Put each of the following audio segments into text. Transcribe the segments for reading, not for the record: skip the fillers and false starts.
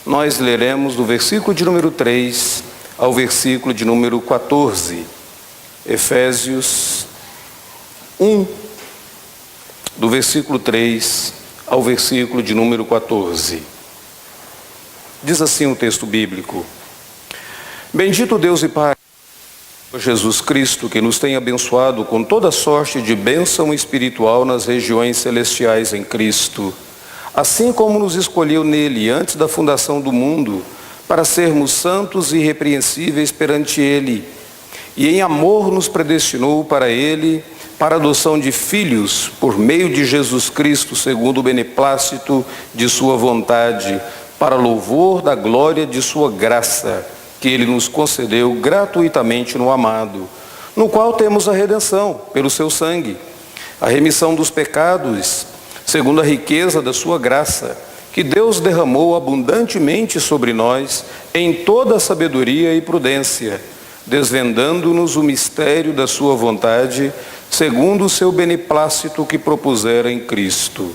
nós leremos do versículo de número 3 ao versículo de número 14. Efésios 1, do versículo 3 ao versículo de número 14. Diz assim o texto bíblico: Bendito Deus e Pai, Jesus Cristo, que nos tem abençoado com toda sorte de bênção espiritual nas regiões celestiais em Cristo, assim como nos escolheu nele antes da fundação do mundo, para sermos santos e irrepreensíveis perante ele, e em amor nos predestinou para ele, para a adoção de filhos, por meio de Jesus Cristo, segundo o beneplácito de sua vontade, para louvor da glória de sua graça, que ele nos concedeu gratuitamente no amado, no qual temos a redenção, pelo seu sangue, a remissão dos pecados, segundo a riqueza da sua graça, que Deus derramou abundantemente sobre nós, em toda sabedoria e prudência, desvendando-nos o mistério da sua vontade, segundo o seu beneplácito que propusera em Cristo,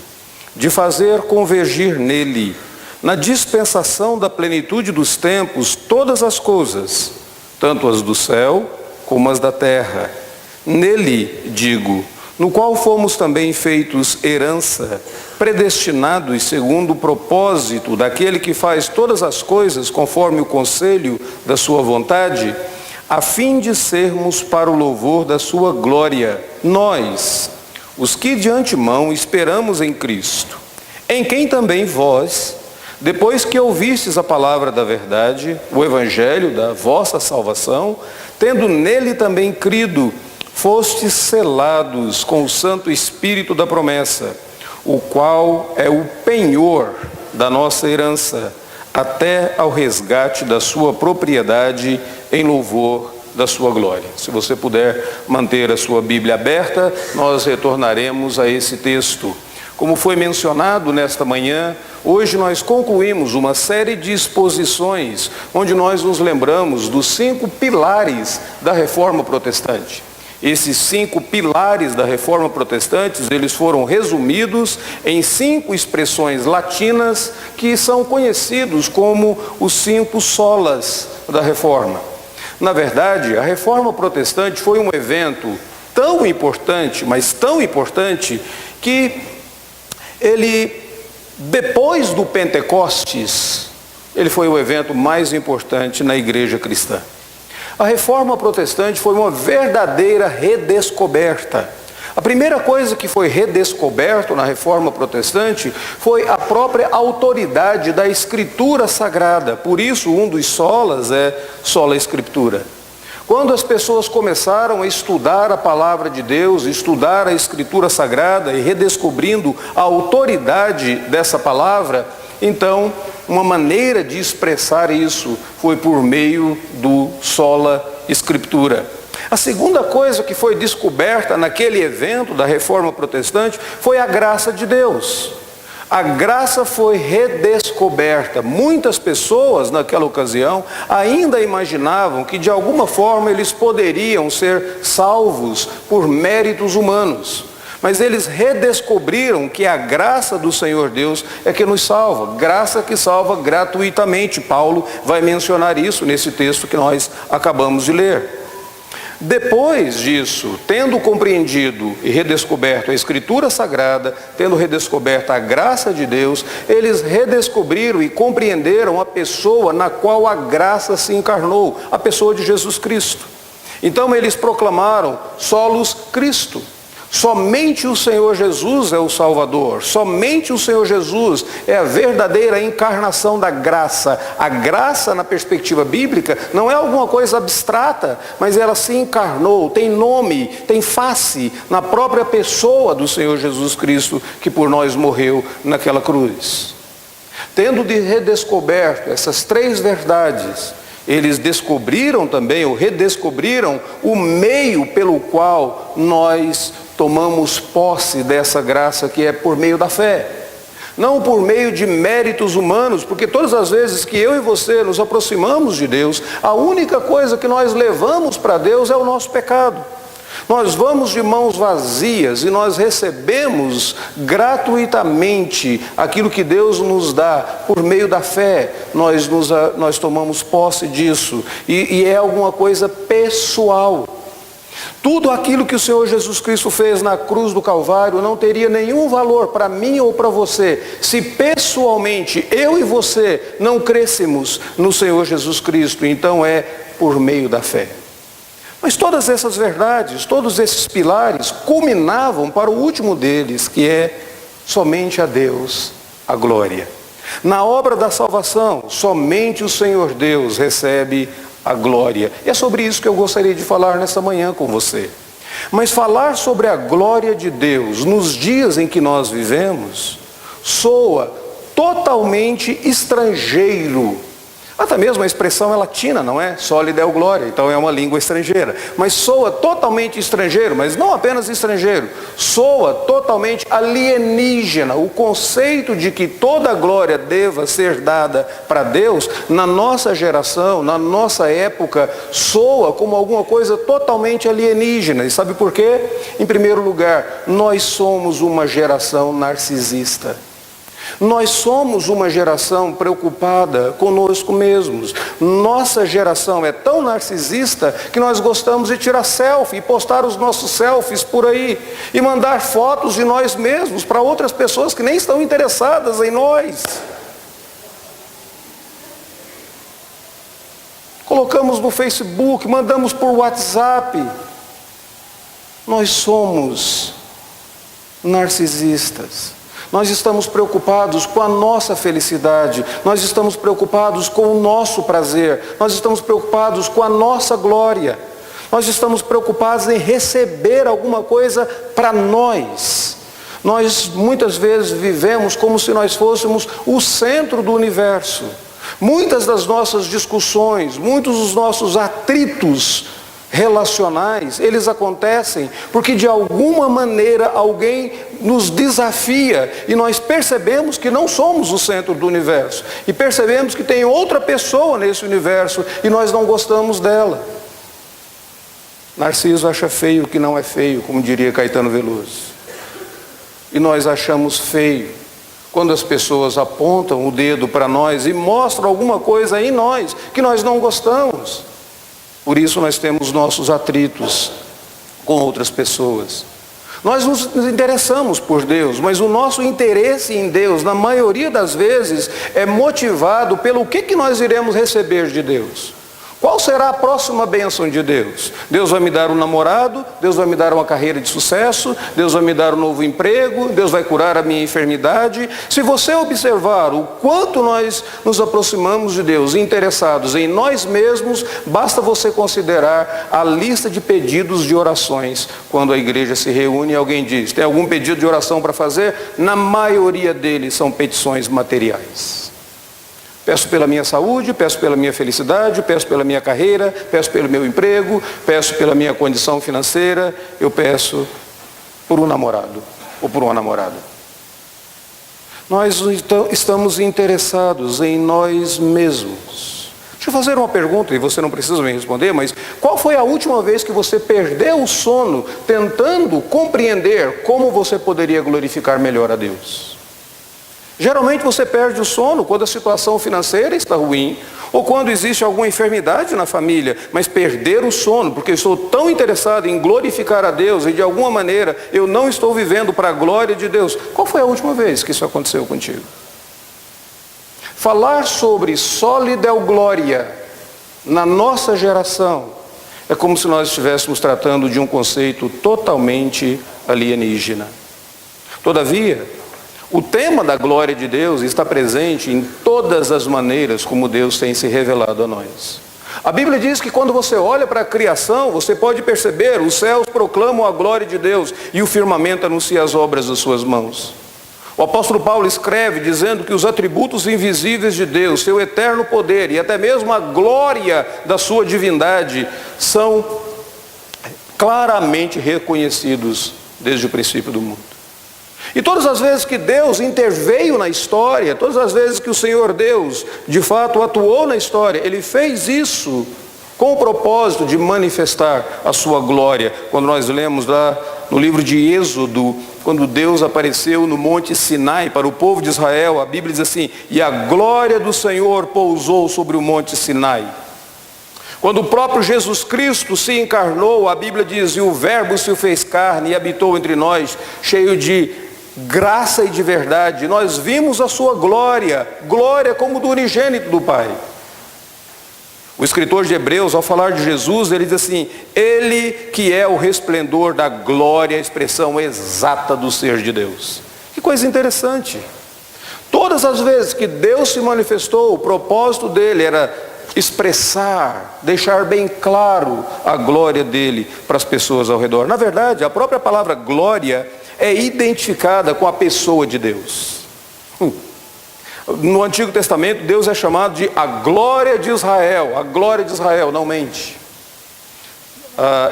de fazer convergir nele, na dispensação da plenitude dos tempos, todas as coisas, tanto as do céu como as da terra. Nele, digo, no qual fomos também feitos herança, predestinados segundo o propósito daquele que faz todas as coisas conforme o conselho da sua vontade, a fim de sermos para o louvor da sua glória, nós, os que de antemão esperamos em Cristo, em quem também vós, depois que ouvistes a palavra da verdade, o evangelho da vossa salvação, tendo nele também crido, fostes selados com o Santo Espírito da promessa, o qual é o penhor da nossa herança, até ao resgate da sua propriedade em louvor da sua glória. Se você puder manter a sua Bíblia aberta, nós retornaremos a esse texto. Como foi mencionado nesta manhã, hoje nós concluímos uma série de exposições onde nós nos lembramos dos 5 pilares da Reforma Protestante. Esses 5 pilares da Reforma Protestante, eles foram resumidos em 5 expressões latinas que são conhecidos como os 5 solas da Reforma. Na verdade, a Reforma Protestante foi um evento tão importante, mas tão importante, que ele, depois do Pentecostes, ele foi o evento mais importante na igreja cristã. A Reforma Protestante foi uma verdadeira redescoberta. A primeira coisa que foi redescoberta na Reforma Protestante foi a própria autoridade da Escritura Sagrada. Por isso, um dos solas é sola Escritura. Quando as pessoas começaram a estudar a palavra de Deus, estudar a Escritura Sagrada e redescobrindo a autoridade dessa palavra, então, uma maneira de expressar isso foi por meio do sola Escritura. A segunda coisa que foi descoberta naquele evento da Reforma Protestante foi a graça de Deus. A graça foi redescoberta. Muitas pessoas naquela ocasião ainda imaginavam que de alguma forma eles poderiam ser salvos por méritos humanos. Mas eles redescobriram que a graça do Senhor Deus é que nos salva. Graça que salva gratuitamente. Paulo vai mencionar isso nesse texto que nós acabamos de ler. Depois disso, tendo compreendido e redescoberto a Escritura Sagrada, tendo redescoberto a graça de Deus, eles redescobriram e compreenderam a pessoa na qual a graça se encarnou, a pessoa de Jesus Cristo. Então eles proclamaram solos Cristo. Somente o Senhor Jesus é o Salvador, somente o Senhor Jesus é a verdadeira encarnação da graça. A graça, na perspectiva bíblica, não é alguma coisa abstrata, mas ela se encarnou, tem nome, tem face na própria pessoa do Senhor Jesus Cristo, que por nós morreu naquela cruz. Tendo redescoberto essas 3 verdades, eles descobriram também, ou redescobriram, o meio pelo qual nós tomamos posse dessa graça, que é por meio da fé. Não por meio de méritos humanos, porque todas as vezes que eu e você nos aproximamos de Deus, a única coisa que nós levamos para Deus é o nosso pecado. Nós vamos de mãos vazias e nós recebemos gratuitamente aquilo que Deus nos dá por meio da fé. Nós tomamos posse disso e é alguma coisa pessoal. Tudo aquilo que o Senhor Jesus Cristo fez na cruz do Calvário não teria nenhum valor para mim ou para você, se pessoalmente eu e você não crêssemos no Senhor Jesus Cristo. Então é por meio da fé. Mas todas essas verdades, todos esses pilares culminavam para o último deles, que é somente a Deus a glória. Na obra da salvação, somente o Senhor Deus recebe a glória. E é sobre isso que eu gostaria de falar nessa manhã com você. Mas falar sobre a glória de Deus nos dias em que nós vivemos soa totalmente estrangeiro. Até mesmo a expressão é latina, não é? Soli Deo Glória, então é uma língua estrangeira. Mas soa totalmente estrangeiro, mas não apenas estrangeiro. Soa totalmente alienígena. O conceito de que toda a glória deva ser dada para Deus, na nossa geração, na nossa época, soa como alguma coisa totalmente alienígena. E sabe por quê? Em primeiro lugar, nós somos uma geração narcisista. Nós somos uma geração preocupada conosco mesmos. Nossa geração é tão narcisista que nós gostamos de tirar selfie e postar os nossos selfies por aí e mandar fotos de nós mesmos para outras pessoas que nem estão interessadas em nós. Colocamos no Facebook, mandamos por WhatsApp. Nós somos narcisistas. Nós estamos preocupados com a nossa felicidade, nós estamos preocupados com o nosso prazer, nós estamos preocupados com a nossa glória, nós estamos preocupados em receber alguma coisa para nós. Nós muitas vezes vivemos como se nós fôssemos o centro do universo. Muitas das nossas discussões, muitos dos nossos atritos relacionais, eles acontecem porque de alguma maneira alguém nos desafia e nós percebemos que não somos o centro do universo e percebemos que tem outra pessoa nesse universo e nós não gostamos dela. Narciso acha feio o que não é feio, como diria Caetano Veloso. E nós achamos feio quando as pessoas apontam o dedo para nós e mostram alguma coisa em nós que nós não gostamos. Por isso nós temos nossos atritos com outras pessoas. Nós nos interessamos por Deus, mas o nosso interesse em Deus, na maioria das vezes, é motivado pelo que nós iremos receber de Deus. Qual será a próxima bênção de Deus? Deus vai me dar um namorado, Deus vai me dar uma carreira de sucesso, Deus vai me dar um novo emprego, Deus vai curar a minha enfermidade. Se você observar o quanto nós nos aproximamos de Deus, interessados em nós mesmos, basta você considerar a lista de pedidos de orações. Quando a igreja se reúne e alguém diz, tem algum pedido de oração para fazer? Na maioria deles são petições materiais. Peço pela minha saúde, peço pela minha felicidade, peço pela minha carreira, peço pelo meu emprego, peço pela minha condição financeira, eu peço por um namorado ou por uma namorada. Nós estamos interessados em nós mesmos. Deixa eu fazer uma pergunta, e você não precisa me responder, mas qual foi a última vez que você perdeu o sono tentando compreender como você poderia glorificar melhor a Deus? Geralmente você perde o sono quando a situação financeira está ruim, ou quando existe alguma enfermidade na família, mas perder o sono, porque eu estou tão interessado em glorificar a Deus, e de alguma maneira eu não estou vivendo para a glória de Deus. Qual foi a última vez que isso aconteceu contigo? Falar sobre Soli Deo Glória na nossa geração é como se nós estivéssemos tratando de um conceito totalmente alienígena. Todavia, o tema da glória de Deus está presente em todas as maneiras como Deus tem se revelado a nós. A Bíblia diz que quando você olha para a criação, você pode perceber, os céus proclamam a glória de Deus e o firmamento anuncia as obras das suas mãos. O apóstolo Paulo escreve dizendo que os atributos invisíveis de Deus, seu eterno poder e até mesmo a glória da sua divindade são claramente reconhecidos desde o princípio do mundo. E todas as vezes que Deus interveio na história, todas as vezes que o Senhor Deus de fato atuou na história, Ele fez isso com o propósito de manifestar a sua glória. Quando nós lemos lá no livro de Êxodo, quando Deus apareceu no Monte Sinai para o povo de Israel, a Bíblia diz assim: e a glória do Senhor pousou sobre o Monte Sinai. Quando o próprio Jesus Cristo se encarnou, a Bíblia diz: e o Verbo se fez carne e habitou entre nós, cheio de graça e de verdade. Nós vimos a sua glória, glória como do unigênito do Pai. O escritor de Hebreus, ao falar de Jesus, ele diz assim: ele que é o resplendor da glória, a expressão exata do ser de Deus. Que coisa interessante. Todas as vezes que Deus se manifestou, o propósito dele era expressar, deixar bem claro a glória dele para as pessoas ao redor. Na verdade, a própria palavra glória é identificada com a pessoa de Deus. No Antigo Testamento, Deus é chamado de a glória de Israel. A glória de Israel, não mente.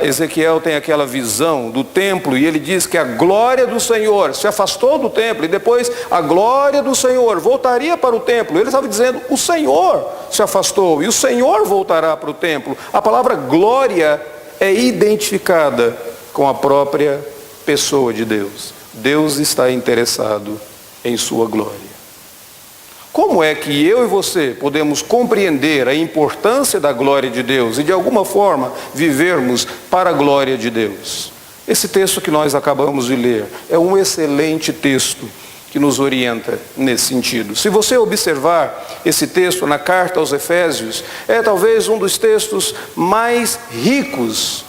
Ezequiel tem aquela visão do templo e ele diz que a glória do Senhor se afastou do templo e depois a glória do Senhor voltaria para o templo. Ele estava dizendo: o Senhor se afastou e o Senhor voltará para o templo. A palavra glória é identificada com a própria pessoa de Deus. Deus está interessado em sua glória. Como é que eu e você podemos compreender a importância da glória de Deus e de alguma forma vivermos para a glória de Deus? Esse texto que nós acabamos de ler é um excelente texto que nos orienta nesse sentido. Se você observar esse texto na carta aos Efésios, é talvez um dos textos mais ricos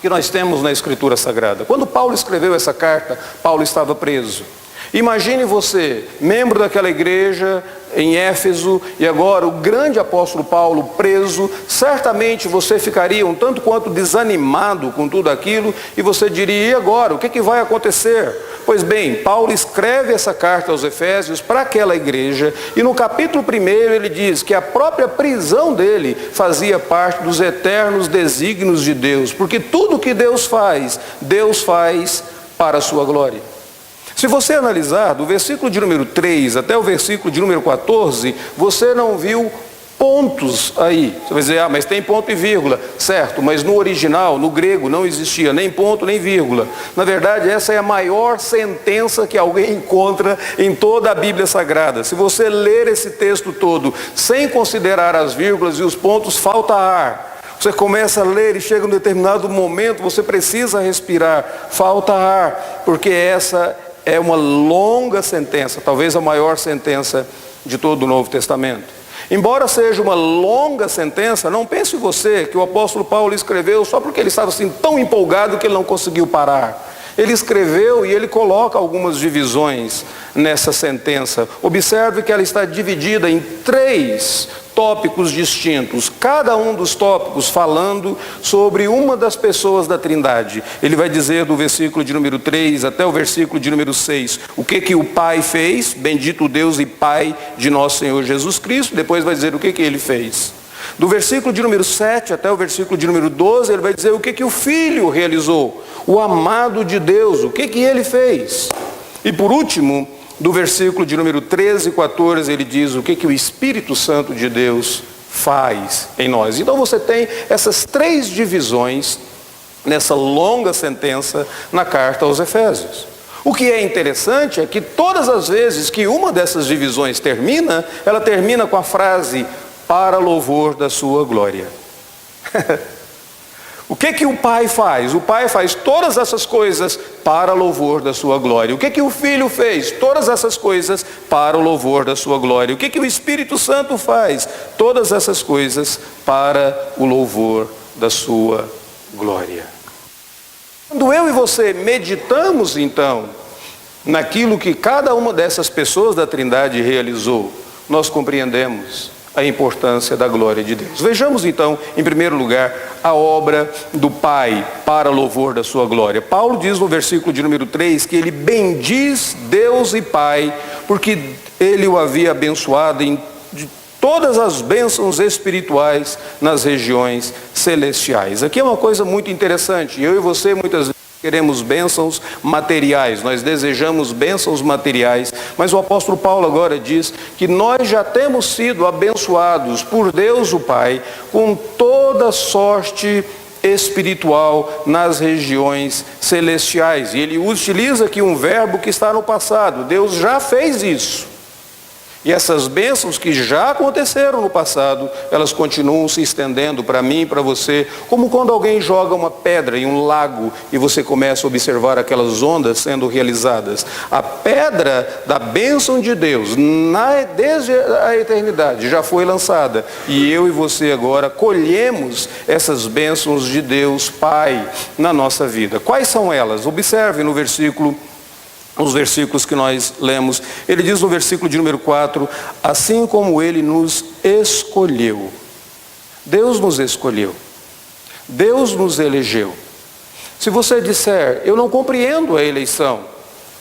que nós temos na Escritura Sagrada. Quando Paulo escreveu essa carta, Paulo estava preso. Imagine você, membro daquela igreja em Éfeso, e agora o grande apóstolo Paulo preso. Certamente você ficaria um tanto quanto desanimado com tudo aquilo, e você diria: e agora? O que vai acontecer? Pois bem, Paulo escreve essa carta aos Efésios para aquela igreja, e no capítulo 1 ele diz que a própria prisão dele fazia parte dos eternos desígnios de Deus, porque tudo que Deus faz para a sua glória. Se você analisar do versículo de número 3 até o versículo de número 14, você não viu pontos aí. Você vai dizer: mas tem ponto e vírgula. Certo, mas no original, no grego, não existia nem ponto nem vírgula. Na verdade, essa é a maior sentença que alguém encontra em toda a Bíblia Sagrada. Se você ler esse texto todo sem considerar as vírgulas e os pontos, falta ar. Você começa a ler e chega um determinado momento, você precisa respirar, falta ar, porque essa é uma longa sentença, talvez a maior sentença de todo o Novo Testamento. Embora seja uma longa sentença, não pense você que o apóstolo Paulo escreveu só porque ele estava assim tão empolgado que ele não conseguiu parar. Ele escreveu e ele coloca algumas divisões nessa sentença. Observe que ela está dividida em 3 tópicos distintos, cada um dos tópicos falando sobre uma das pessoas da Trindade. Ele vai dizer do versículo de número 3 até o versículo de número 6, o que o Pai fez, bendito Deus e Pai de nosso Senhor Jesus Cristo. Depois vai dizer o que ele fez. Do versículo de número 7 até o versículo de número 12, ele vai dizer o que o Filho realizou, o amado de Deus, o que ele fez. E por último, do versículo de número 13 e 14, ele diz o que o Espírito Santo de Deus faz em nós. Então você tem essas 3 divisões nessa longa sentença na carta aos Efésios. O que é interessante é que todas as vezes que uma dessas divisões termina, ela termina com a frase: para louvor da sua glória. O que o Pai faz? O Pai faz todas essas coisas para louvor da sua glória. O que o Filho fez? Todas essas coisas para o louvor da sua glória. O que o Espírito Santo faz? Todas essas coisas para o louvor da sua glória. Quando eu e você meditamos então naquilo que cada uma dessas pessoas da Trindade realizou, nós compreendemos a importância da glória de Deus. Vejamos então, em primeiro lugar, a obra do Pai para louvor da sua glória. Paulo diz no versículo de número 3 que ele bendiz Deus e Pai, porque ele o havia abençoado em todas as bênçãos espirituais nas regiões celestiais. Aqui é uma coisa muito interessante. Eu e você muitas vezes queremos bênçãos materiais, nós desejamos bênçãos materiais, mas o apóstolo Paulo agora diz que nós já temos sido abençoados por Deus o Pai com toda sorte espiritual nas regiões celestiais. E ele utiliza aqui um verbo que está no passado. Deus já fez isso. E essas bênçãos que já aconteceram no passado, elas continuam se estendendo para mim e para você, como quando alguém joga uma pedra em um lago e você começa a observar aquelas ondas sendo realizadas. A pedra da bênção de Deus, desde a eternidade, já foi lançada. E eu e você agora colhemos essas bênçãos de Deus Pai na nossa vida. Quais são elas? Observe no versículo os versículos que nós lemos. Ele diz no versículo de número 4, assim como Ele nos escolheu. Deus nos escolheu. Deus nos elegeu. Se você disser, eu não compreendo a eleição,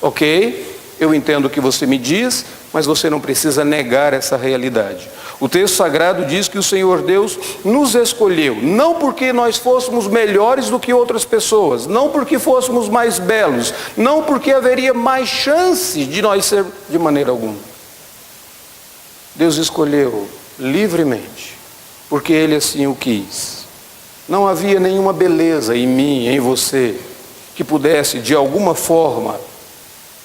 ok, eu entendo o que você me diz, mas você não precisa negar essa realidade. O texto sagrado diz que o Senhor Deus nos escolheu, não porque nós fôssemos melhores do que outras pessoas, não porque fôssemos mais belos, não porque haveria mais chance de nós ser de maneira alguma. Deus escolheu livremente, porque Ele assim o quis. Não havia nenhuma beleza em mim, em você, que pudesse de alguma forma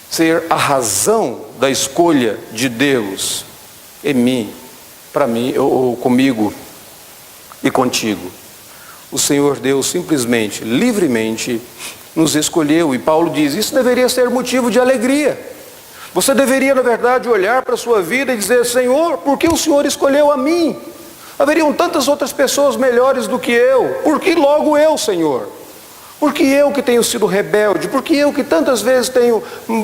ser a razão da escolha de Deus em mim, para mim, ou comigo e contigo. O Senhor Deus simplesmente, livremente, nos escolheu. E Paulo diz, isso deveria ser motivo de alegria. Você deveria, na verdade, olhar para a sua vida e dizer, Senhor, por que o Senhor escolheu a mim? Haveriam tantas outras pessoas melhores do que eu. Por que logo eu, Senhor? Porque eu que tenho sido rebelde, porque eu que tantas vezes tenho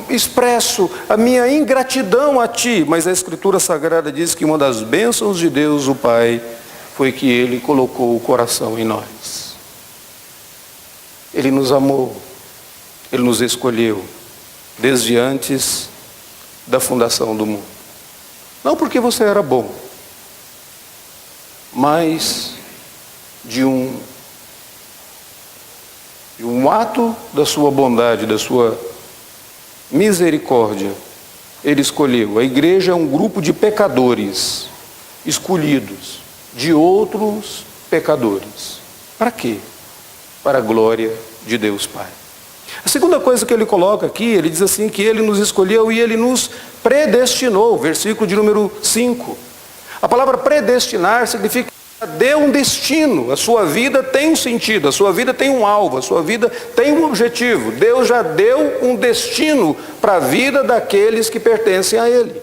expresso a minha ingratidão a Ti. Mas a Escritura Sagrada diz que uma das bênçãos de Deus, o Pai, foi que Ele colocou o coração em nós. Ele nos amou, Ele nos escolheu, desde antes da fundação do mundo. Não porque você era bom, mas de um ato da sua bondade, da sua misericórdia, Ele escolheu. A igreja é um grupo de pecadores escolhidos de outros pecadores. Para quê? Para a glória de Deus Pai. A segunda coisa que ele coloca aqui, ele diz assim que Ele nos escolheu e Ele nos predestinou, versículo de número 5. A palavra predestinar significa deu um destino, a sua vida tem um sentido, a sua vida tem um alvo, a sua vida tem um objetivo. Deus já deu um destino para a vida daqueles que pertencem a Ele.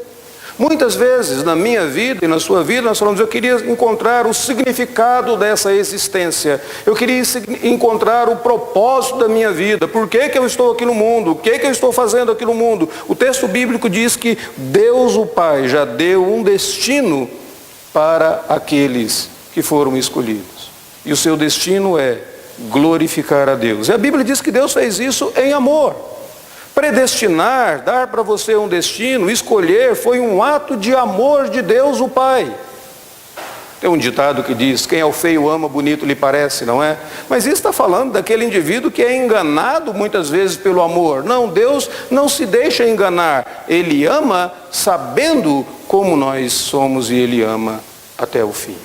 Muitas vezes na minha vida e na sua vida nós falamos, eu queria encontrar o significado dessa existência, eu queria encontrar o propósito da minha vida, por que eu estou aqui no mundo, o que eu estou fazendo aqui no mundo. O texto bíblico diz que Deus o Pai já deu um destino para aqueles que foram escolhidos. E o seu destino é glorificar a Deus. E a Bíblia diz que Deus fez isso em amor. Predestinar, dar para você um destino, escolher, foi um ato de amor de Deus o Pai. Tem um ditado que diz, quem é o feio ama, bonito lhe parece, não é? Mas isso está falando daquele indivíduo que é enganado muitas vezes pelo amor. Não, Deus não se deixa enganar. Ele ama sabendo como nós somos e Ele ama até o fim.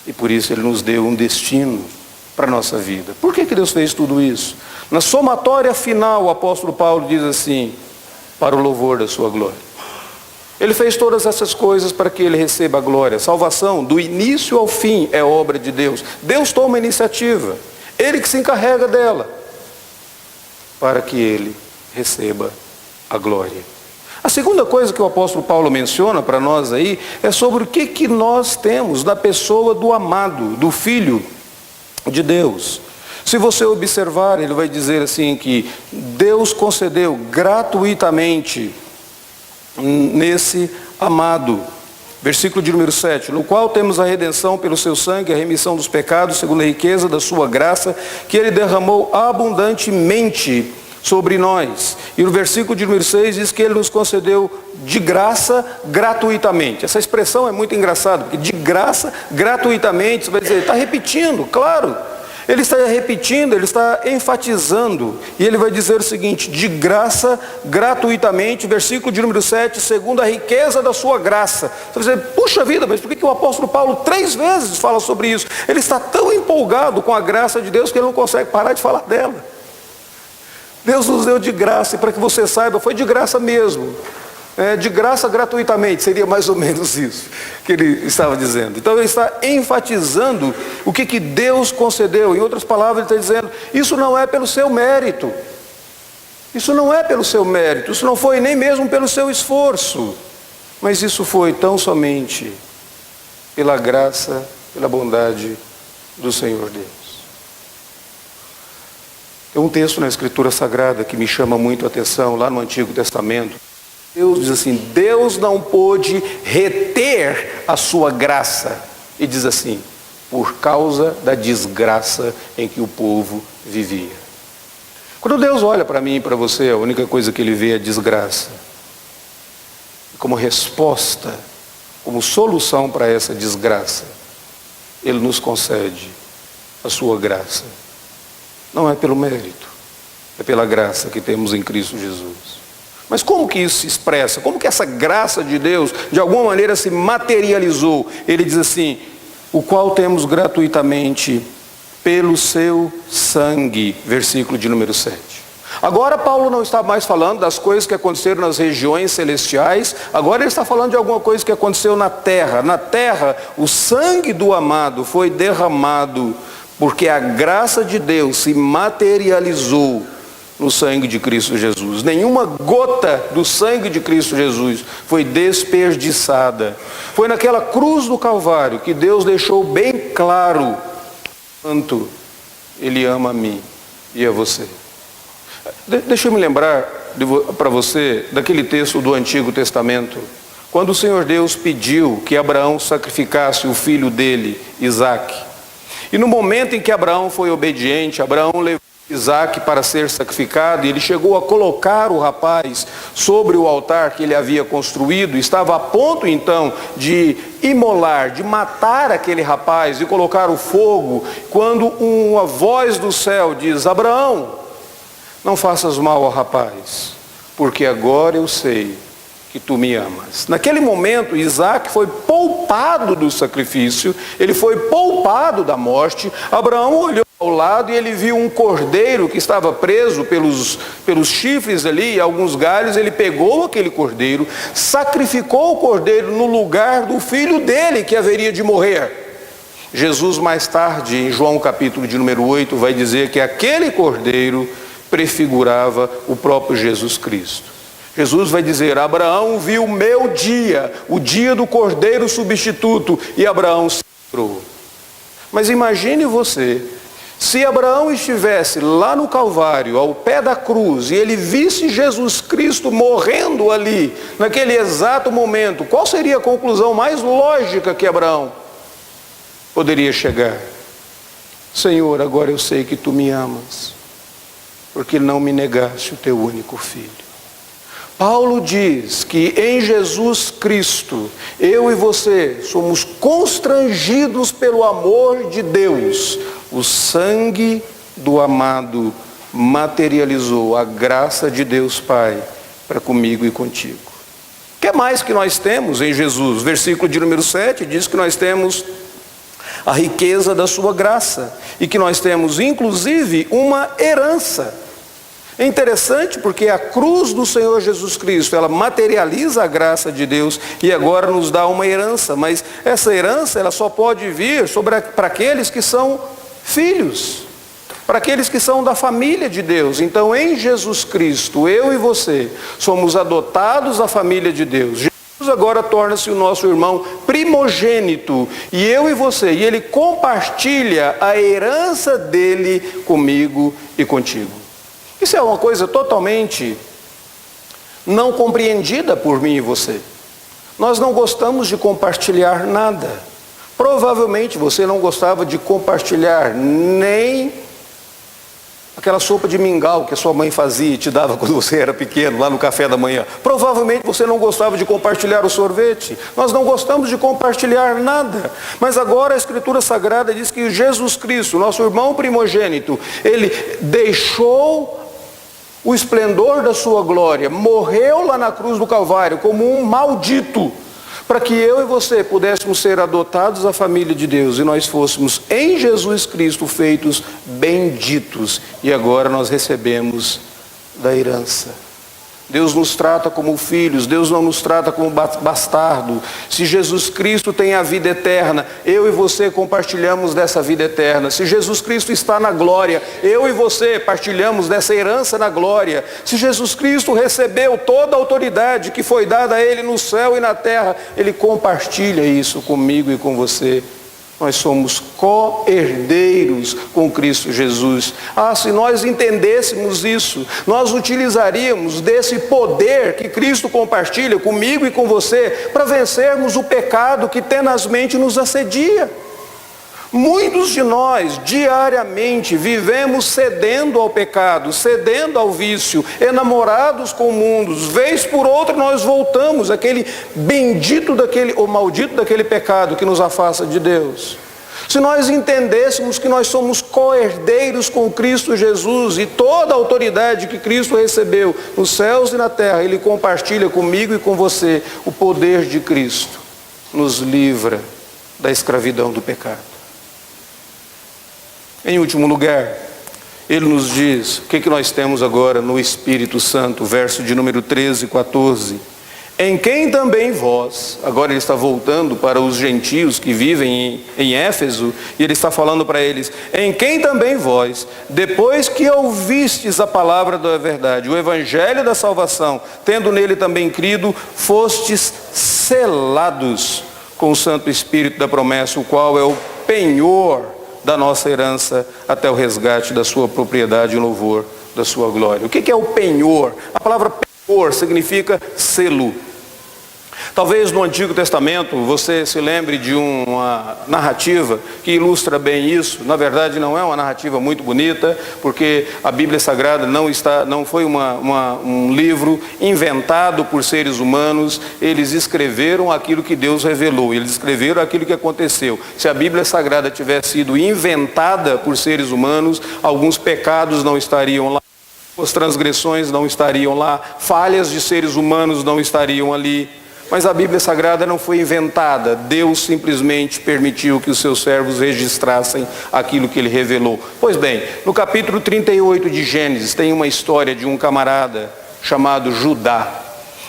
E por isso Ele nos deu um destino para a nossa vida. Por que Deus fez tudo isso? Na somatória final, o apóstolo Paulo diz assim, para o louvor da sua glória. Ele fez todas essas coisas para que Ele receba a glória. Salvação, do início ao fim, é obra de Deus. Deus toma a iniciativa. Ele que se encarrega dela, para que Ele receba a glória. A segunda coisa que o apóstolo Paulo menciona para nós aí, é sobre o que nós temos na pessoa do amado, do Filho de Deus. Se você observar, ele vai dizer assim que Deus concedeu gratuitamente nesse amado. Versículo de número 7, no qual temos a redenção pelo seu sangue, a remissão dos pecados, segundo a riqueza da sua graça, que Ele derramou abundantemente sobre nós. E no versículo de número 6 diz que Ele nos concedeu de graça, gratuitamente. Essa expressão é muito engraçada, porque de graça, gratuitamente, você vai dizer, está repetindo, claro. Ele está repetindo, ele está enfatizando, e ele vai dizer o seguinte: de graça, gratuitamente, versículo de número 7, segundo a riqueza da sua graça. Você vai dizer, puxa vida, mas por que o apóstolo Paulo 3 vezes fala sobre isso? Ele está tão empolgado com a graça de Deus que ele não consegue parar de falar dela. Deus nos deu de graça, e para que você saiba, foi de graça mesmo. De graça gratuitamente, seria mais ou menos isso que ele estava dizendo. Então ele está enfatizando o que Deus concedeu. Em outras palavras, ele está dizendo, isso não é pelo seu mérito. Isso não é pelo seu mérito, isso não foi nem mesmo pelo seu esforço. Mas isso foi tão somente pela graça, pela bondade do Senhor Deus. Tem um texto na Escritura Sagrada que me chama muito a atenção, lá no Antigo Testamento. Deus diz assim, Deus não pôde reter a sua graça. E diz assim, por causa da desgraça em que o povo vivia. Quando Deus olha para mim e para você, a única coisa que Ele vê é desgraça. E como resposta, como solução para essa desgraça, Ele nos concede a sua graça. Não é pelo mérito, é pela graça que temos em Cristo Jesus. Mas como que isso se expressa? Como que essa graça de Deus, de alguma maneira, se materializou? Ele diz assim, o qual temos gratuitamente pelo seu sangue, versículo de número 7. Agora Paulo não está mais falando das coisas que aconteceram nas regiões celestiais, agora ele está falando de alguma coisa que aconteceu na terra. Na terra, o sangue do amado foi derramado, porque a graça de Deus se materializou no sangue de Cristo Jesus. Nenhuma gota do sangue de Cristo Jesus foi desperdiçada. Foi naquela cruz do Calvário que Deus deixou bem claro quanto Ele ama a mim e a você. Deixa eu me lembrar para você daquele texto do Antigo Testamento, quando o Senhor Deus pediu que Abraão sacrificasse o filho dele, Isaque. E no momento em que Abraão foi obediente, Abraão levou Isaque para ser sacrificado, e ele chegou a colocar o rapaz sobre o altar que ele havia construído, estava a ponto então de imolar, de matar aquele rapaz e colocar o fogo, quando uma voz do céu diz, Abraão, não faças mal ao rapaz, porque agora eu sei que tu me amas. Naquele momento, Isaque foi poupado do sacrifício, ele foi poupado da morte. Abraão olhou ao lado e ele viu um cordeiro que estava preso pelos chifres ali e alguns galhos. Ele pegou aquele cordeiro, sacrificou o cordeiro no lugar do filho dele que haveria de morrer. Jesus mais tarde, em João capítulo de número 8, vai dizer que aquele cordeiro prefigurava o próprio Jesus Cristo. Jesus vai dizer, Abraão viu o meu dia, o dia do cordeiro substituto, e Abraão se lembrou. Mas imagine você, se Abraão estivesse lá no Calvário, ao pé da cruz, e ele visse Jesus Cristo morrendo ali, naquele exato momento, qual seria a conclusão mais lógica que Abraão poderia chegar? Senhor, agora eu sei que tu me amas, porque não me negaste o teu único filho. Paulo diz que em Jesus Cristo, eu e você somos constrangidos pelo amor de Deus. O sangue do amado materializou a graça de Deus Pai para comigo e contigo. O que mais que nós temos em Jesus? Versículo de número 7 diz que nós temos a riqueza da sua graça e que nós temos inclusive uma herança. É interessante porque a cruz do Senhor Jesus Cristo, ela materializa a graça de Deus e agora nos dá uma herança, mas essa herança ela só pode vir para aqueles que são filhos, para aqueles que são da família de Deus. Então em Jesus Cristo, eu e você somos adotados à família de Deus. Jesus agora torna-se o nosso irmão primogênito, e eu e você, e Ele compartilha a herança dele comigo e contigo. Isso é uma coisa totalmente não compreendida por mim e você. Nós não gostamos de compartilhar nada. Provavelmente você não gostava de compartilhar nem Aquela sopa de mingau que a sua mãe fazia e te dava quando você era pequeno, lá no café da manhã. Provavelmente você não gostava de compartilhar o sorvete. Nós não gostamos de compartilhar nada. Mas agora a Escritura Sagrada diz que Jesus Cristo, nosso irmão primogênito, ele deixou o esplendor da sua glória, morreu lá na cruz do Calvário como um maldito, para que eu e você pudéssemos ser adotados à família de Deus e nós fôssemos em Jesus Cristo feitos benditos. E agora nós recebemos da herança. Deus nos trata como filhos, Deus não nos trata como bastardo. Se Jesus Cristo tem a vida eterna, eu e você compartilhamos dessa vida eterna. Se Jesus Cristo está na glória, eu e você partilhamos dessa herança na glória. Se Jesus Cristo recebeu toda a autoridade que foi dada a Ele no céu e na terra, Ele compartilha isso comigo e com você. Nós somos co-herdeiros com Cristo Jesus. Se nós entendêssemos isso, nós utilizaríamos desse poder que Cristo compartilha comigo e com você para vencermos o pecado que tenazmente nos assedia. Muitos de nós, diariamente, vivemos cedendo ao pecado, cedendo ao vício, enamorados com o mundo. Vez por outra nós voltamos àquele bendito ou maldito daquele pecado que nos afasta de Deus. Se nós entendêssemos que nós somos co-herdeiros com Cristo Jesus e toda a autoridade que Cristo recebeu nos céus e na terra, Ele compartilha comigo e com você. O poder de Cristo nos livra da escravidão do pecado. Em último lugar, ele nos diz, o que nós temos agora no Espírito Santo, verso de número 13 e 14. Em quem também vós, agora ele está voltando para os gentios que vivem em Éfeso, e ele está falando para eles, em quem também vós, depois que ouvistes a palavra da verdade, o evangelho da salvação, tendo nele também crido, fostes selados com o Santo Espírito da promessa, o qual é o penhor da nossa herança até o resgate da sua propriedade e louvor da sua glória. O que é o penhor? A palavra penhor significa selo. Talvez no Antigo Testamento você se lembre de uma narrativa que ilustra bem isso. Na verdade não é uma narrativa muito bonita, porque a Bíblia Sagrada não foi um livro inventado por seres humanos. Eles escreveram aquilo que Deus revelou, eles escreveram aquilo que aconteceu. Se a Bíblia Sagrada tivesse sido inventada por seres humanos, alguns pecados não estariam lá, as transgressões não estariam lá, falhas de seres humanos não estariam ali. Mas a Bíblia Sagrada não foi inventada. Deus simplesmente permitiu que os seus servos registrassem aquilo que Ele revelou. Pois bem, no capítulo 38 de Gênesis tem uma história de um camarada chamado Judá.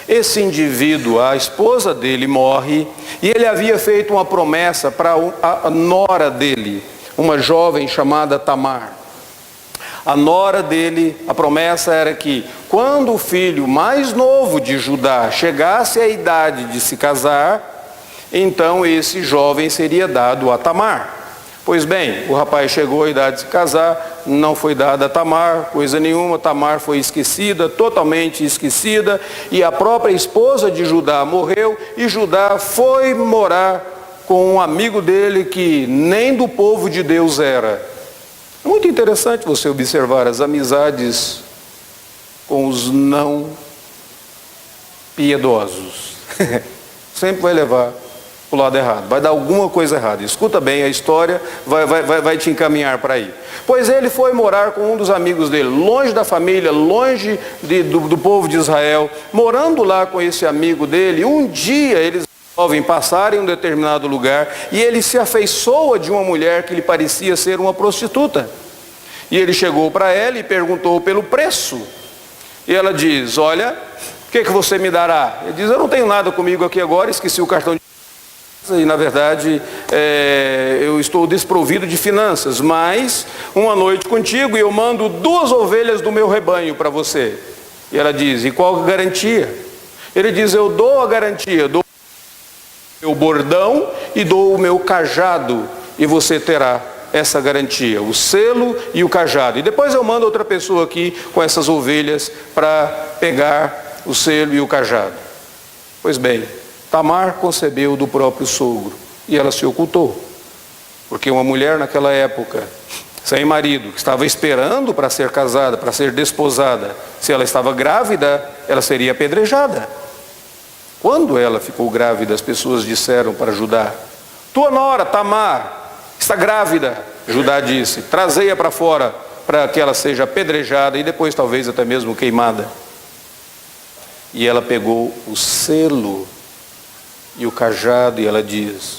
Esse indivíduo, a esposa dele morre e ele havia feito uma promessa para a nora dele, uma jovem chamada Tamar. A nora dele, a promessa era que quando o filho mais novo de Judá chegasse à idade de se casar, então esse jovem seria dado a Tamar. Pois bem, o rapaz chegou à idade de se casar, não foi dada a Tamar, coisa nenhuma, Tamar foi esquecida, totalmente esquecida, e a própria esposa de Judá morreu, e Judá foi morar com um amigo dele que nem do povo de Deus era. É muito interessante você observar as amizades com os não piedosos. Sempre vai levar para o lado errado, vai dar alguma coisa errada. Escuta bem, a história vai te encaminhar para aí. Pois ele foi morar com um dos amigos dele, longe da família, longe do povo de Israel. Morando lá com esse amigo dele, um dia eles passar em um determinado lugar e ele se afeiçoa de uma mulher que lhe parecia ser uma prostituta. E ele chegou para ela e perguntou pelo preço. E ela diz, olha, o que você me dará? Ele diz, eu não tenho nada comigo aqui agora, esqueci o cartão de e na verdade eu estou desprovido de finanças, mas uma noite contigo e eu mando 2 ovelhas do meu rebanho para você. E ela diz, e qual a garantia? Ele diz, eu dou a garantia, dou meu bordão e dou o meu cajado, e você terá essa garantia, o selo e o cajado. E depois eu mando outra pessoa aqui com essas ovelhas para pegar o selo e o cajado. Pois bem, Tamar concebeu do próprio sogro e ela se ocultou, porque uma mulher naquela época sem marido, que estava esperando para ser casada, para ser desposada, se ela estava grávida, ela seria apedrejada. Quando ela ficou grávida, as pessoas disseram para Judá: tua nora, Tamar, está grávida. Judá disse: trazei-a para fora, para que ela seja apedrejada e depois talvez até mesmo queimada. E ela pegou o selo e o cajado e ela diz: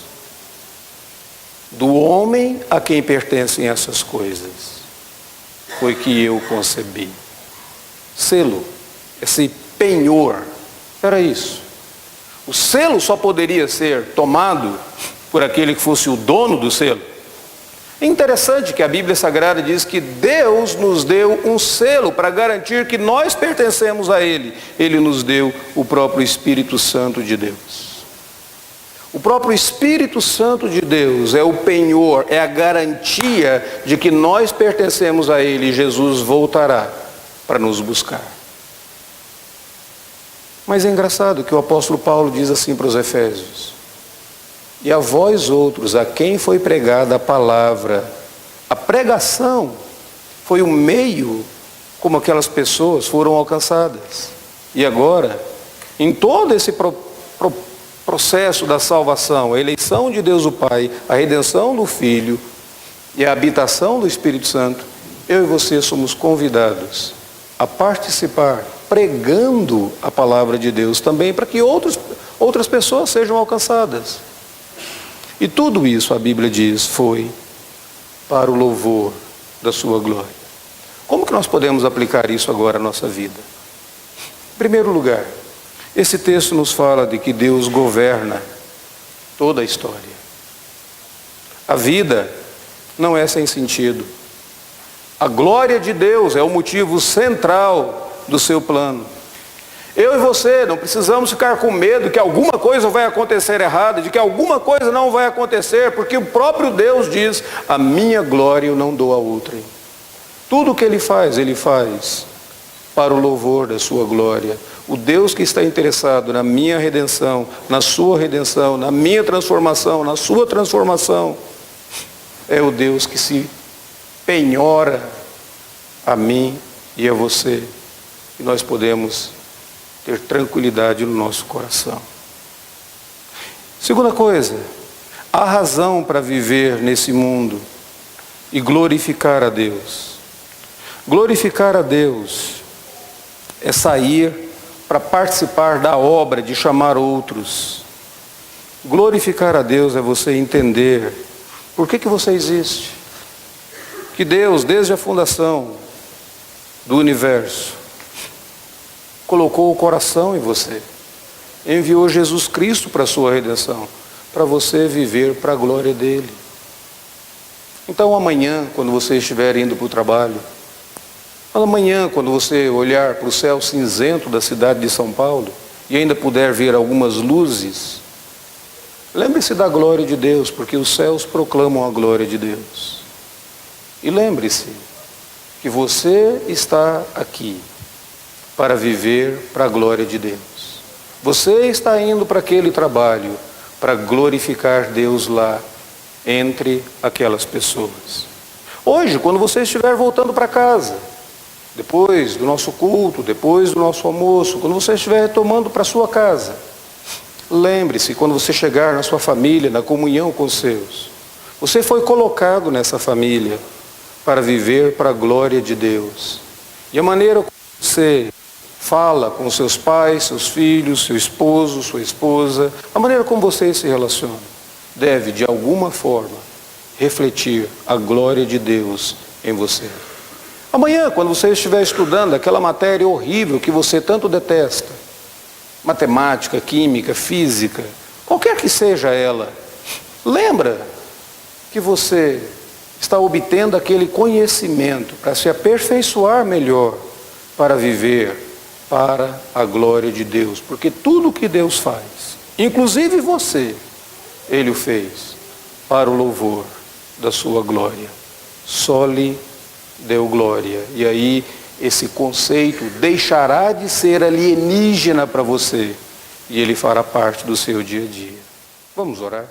do homem a quem pertencem essas coisas, foi que eu concebi. Selo, esse penhor, era isso. O selo só poderia ser tomado por aquele que fosse o dono do selo. É interessante que a Bíblia Sagrada diz que Deus nos deu um selo para garantir que nós pertencemos a Ele. Ele nos deu o próprio Espírito Santo de Deus. O próprio Espírito Santo de Deus é o penhor, é a garantia de que nós pertencemos a Ele e Jesus voltará para nos buscar. Mas é engraçado que o apóstolo Paulo diz assim para os Efésios: e a vós outros, a quem foi pregada a palavra, a pregação foi o meio como aquelas pessoas foram alcançadas. E agora, em todo esse processo da salvação, a eleição de Deus o Pai, a redenção do Filho e a habitação do Espírito Santo, eu e você somos convidados a participar, pregando a palavra de Deus também, para que outras pessoas sejam alcançadas. E tudo isso, a Bíblia diz, foi para o louvor da sua glória. Como que nós podemos aplicar isso agora à nossa vida? Em primeiro lugar, esse texto nos fala de que Deus governa toda a história. A vida não é sem sentido. A glória de Deus é o motivo central do seu plano. Eu e você não precisamos ficar com medo que alguma coisa vai acontecer errada, de que alguma coisa não vai acontecer, porque o próprio Deus diz: a minha glória eu não dou a outrem. Tudo o que Ele faz para o louvor da sua glória. O Deus que está interessado na minha redenção, na sua redenção, na minha transformação, na sua transformação, é o Deus que se penhora a mim e a você. E nós podemos ter tranquilidade no nosso coração. Segunda coisa, há razão para viver nesse mundo e glorificar a Deus. Glorificar a Deus é sair para participar da obra de chamar outros. Glorificar a Deus é você entender por que você existe. Que Deus, desde a fundação do universo, colocou o coração em você, enviou Jesus Cristo para a sua redenção, para você viver para a glória dele. Então amanhã, quando você estiver indo para o trabalho, amanhã, quando você olhar para o céu cinzento da cidade de São Paulo e ainda puder ver algumas luzes, lembre-se da glória de Deus, porque os céus proclamam a glória de Deus. E lembre-se que você está aqui para viver para a glória de Deus. Você está indo para aquele trabalho para glorificar Deus lá entre aquelas pessoas. Hoje, quando você estiver voltando para casa, depois do nosso culto, depois do nosso almoço, quando você estiver retomando para a sua casa, lembre-se, quando você chegar na sua família, na comunhão com os seus, você foi colocado nessa família para viver para a glória de Deus. E a maneira como você fala com seus pais, seus filhos, seu esposo, sua esposa, a maneira como você se relaciona, deve de alguma forma refletir a glória de Deus em você. Amanhã, quando você estiver estudando aquela matéria horrível que você tanto detesta, matemática, química, física, qualquer que seja ela, lembra que você está obtendo aquele conhecimento para se aperfeiçoar melhor, para viver para a glória de Deus, porque tudo o que Deus faz, inclusive você, Ele o fez para o louvor da sua glória. Só lhe deu glória. E aí esse conceito deixará de ser alienígena para você e ele fará parte do seu dia a dia. Vamos orar?